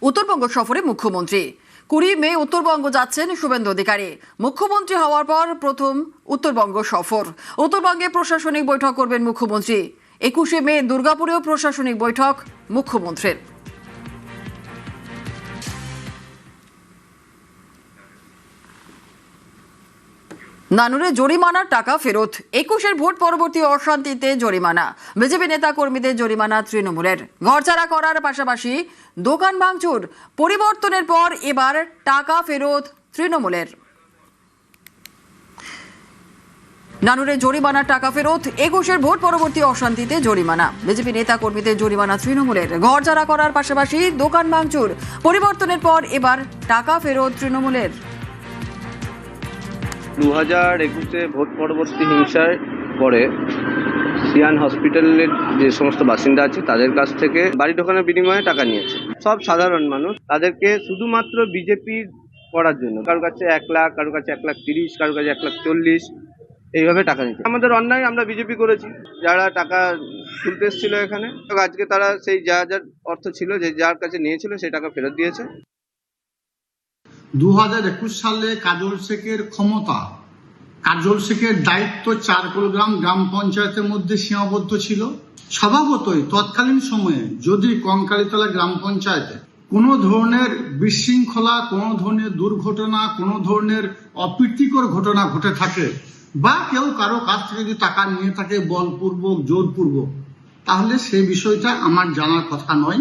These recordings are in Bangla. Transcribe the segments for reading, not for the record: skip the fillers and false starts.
উত্তরবঙ্গ সফরে মুখ্যমন্ত্রী। 20 মে উত্তরবঙ্গ যাচ্ছেন শুভেন্দু অধিকারী। মুখ্যমন্ত্রী হওয়ার পর প্রথম উত্তরবঙ্গ সফর। উত্তরবঙ্গে প্রশাসনিক বৈঠক করবেন মুখ্যমন্ত্রী। 21 মে দুর্গাপুরেও প্রশাসনিক বৈঠক মুখ্যমন্ত্রীর। নানুরে জরিমানার টাকা ফেরত। 21-এর ভোট পরবর্তী অশান্তিতে জরিমানা। বিজেপি নেতা কর্মীদের জরিমানা তৃণমূলের। ঘরছাড়া করার পাশাপাশি দোকান ভাঙচুর। পরিবর্তনের পর এবার টাকা ফেরত তৃণমূলের। নানুরে জরিমানার টাকা ফেরত। 21-এর ভোট পরবর্তী অশান্তিতে জরিমানা। বিজেপি নেতা কর্মীদের জরিমানা তৃণমূলের। ঘরছাড়া করার পাশাপাশি দোকান ভাঙচুর। পরিবর্তনের পর এবার টাকা ফেরত তৃণমূলের। 2021-এ ভোট পরবর্তী হিংসার পরে সিয়ান হসপিটালের যে সমস্ত বাসিন্দা আছে তাদের কাছ থেকে বাড়ি ঢোকানোর বিনিময়ে টাকা নিয়েছে। সব সাধারণ মানুষ তাদেরকে শুধুমাত্র বিজেপির করার জন্য কারোর কাছে 1 লাখ, কারোর কাছে 1,30,000, কারোর কাছে 1,40,000 এইভাবে টাকা নিচ্ছে। আমাদের অন্যায়, আমরা বিজেপি করেছি। যারা টাকা তুলতে এসেছিল এখানে, আজকে তারা সেই যার অর্থ ছিল, যে যার কাছে নিয়েছিল সেই টাকা ফেরত দিয়েছে। 2021 সালে কাজল শেখের ক্ষমতা, কাজল শেখের দায়িত্ব 4 কুলগ্রাম গ্রাম পঞ্চায়েতের মধ্যে সীমাবদ্ধ ছিল। স্বভাবতই তৎকালীন সময়ে যদি কঙ্কালীতলা গ্রাম পঞ্চায়েতে কোনো ধরনের বিশৃঙ্খলা, কোনো ধরনের দুর্ঘটনা, কোনো ধরনের অপ্রীতিকর ঘটনা ঘটে থাকে বা কেউ কারো কাছ থেকে যদি টাকা নিয়ে থাকে বলপূর্বক, জোরপূর্বক, তাহলে সেই বিষয়টা আমার জানার কথা নয়।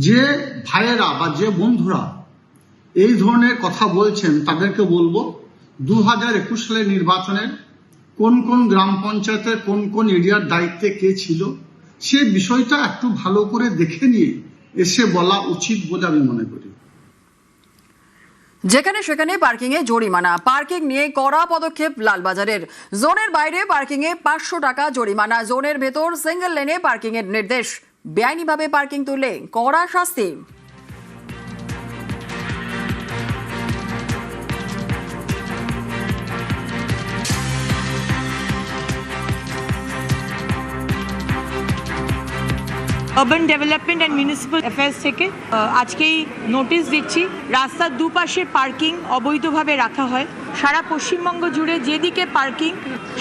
যে ভাইয়েরা বা যে বন্ধুরা এই ধরনের কথা বলছেন তাদেরকে বলবো 2021 সালের নির্বাচনের কোন কোন গ্রাম পঞ্চায়েতের কোন কোন এরিয়ার দায়িত্বে কে ছিল সে বিষয়টা একটু ভালো করে দেখে নিয়ে এসে বলা উচিত বলে আমি মনে করি। যেখানে সেখানে পার্কিং এ জরিমানা। পার্কিং নিয়ে কড়া পদক্ষেপ লালবাজারের। জোনের বাইরে পার্কিং এ 500 টাকা জরিমানা। জোনের ভেতর সিঙ্গেল লেনে পার্কিং এর নির্দেশ। বেআইনিভাবে পার্কিং তুললে কড়া শাস্তি। Urban development and municipal affairs থেকে আজকেই নোটিশ দিচ্ছি, রাস্তার দুপাশে পার্কিং অবৈধভাবে রাখা হয়। সারা পশ্চিমবঙ্গ জুড়ে যেদিকে পার্কিং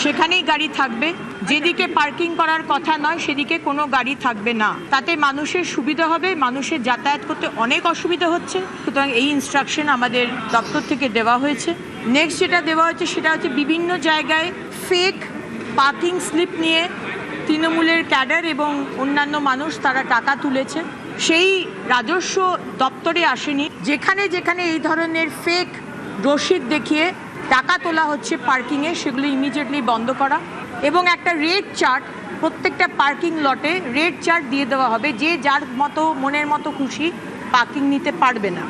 সেখানেই গাড়ি থাকবে, যেদিকে পার্কিং করার কথা নয় সেদিকে কোনো গাড়ি থাকবে না। তাতে মানুষের সুবিধা হবে, মানুষের যাতায়াত করতে অনেক অসুবিধা হচ্ছে। সুতরাং এই ইনস্ট্রাকশন আমাদের দপ্তর থেকে দেওয়া হয়েছে। নেক্সট যেটা দেওয়া হয়েছে সেটা হচ্ছে বিভিন্ন জায়গায় ফেক পার্কিং স্লিপ নিয়ে তৃণমূলের ক্যাডার এবং অন্যান্য মানুষ তারা টাকা তুলেছে। সেই রাজস্ব দপ্তরে আসেনি। যেখানে যেখানে এই ধরনের ফেক রসিদ দেখিয়ে টাকা তোলা হচ্ছে পার্কিংয়ে, সেগুলো ইমিডিয়েটলি বন্ধ করা এবং একটা রেট চার্ট প্রত্যেকটা পার্কিং লটে রেট চার্ট দিয়ে দেওয়া হবে। যে যার মতো মনের মতো খুশি পার্কিং নিতে পারবে না।